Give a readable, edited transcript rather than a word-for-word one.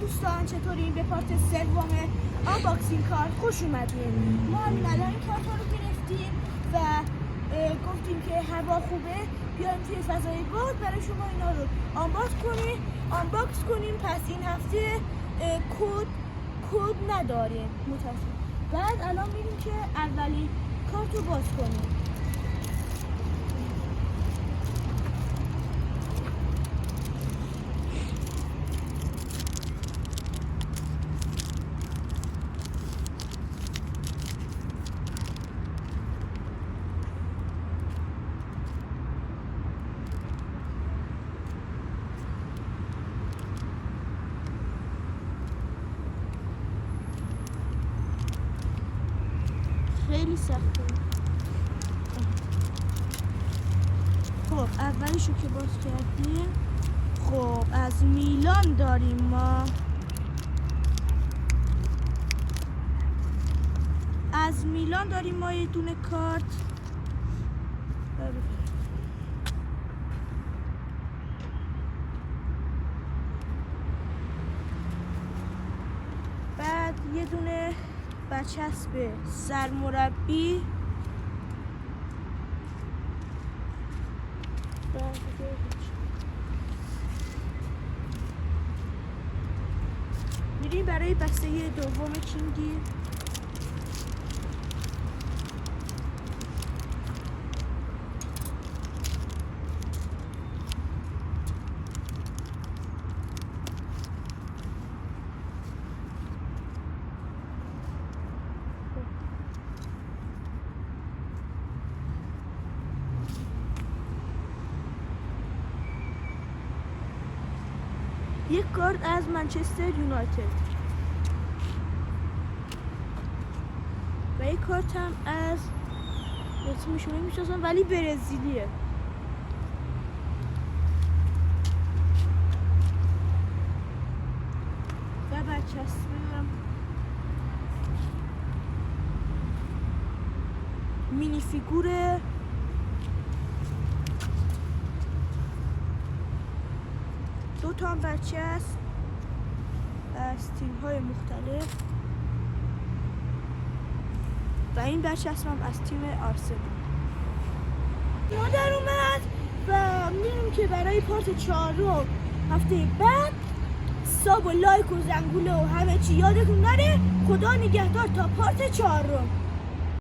دوستان چطورین؟ به پارت سوم آنباکسینگ کارت خوش اومدین. ما الان این کارت ها رو گرفتیم و گفتیم که هوا خوبه بیایم توی فضای باز برای شما اینا رو آنباکس کنیم. پس این هفته کد نداریم متاسفم. بعد الان میریم که اولی کارت رو باز کنیم. خیلی سخته. خب اولیشو که باز کردیم، خب از میلان داریم ما. از میلان داریم ما یه دونه کارت. بعد یه دونه برچسب سرمربی. میریم برای بسته دوم کینگی. یک کارت از منچستر یونایتد و یک کارت هم از تیمشون نمی‌شناسم ولی برزیلیه. و برچسب مینی فیگور دو تا برچسب از تیم‌های مختلف و این برچسب هم از تیم آرسنال. ما در اومد و می‌بینیم که برای پارت 4 هفته بعد ساب و لایک و زنگوله و همه چی یادتون نره. خدا نگهدار تا پارت 4.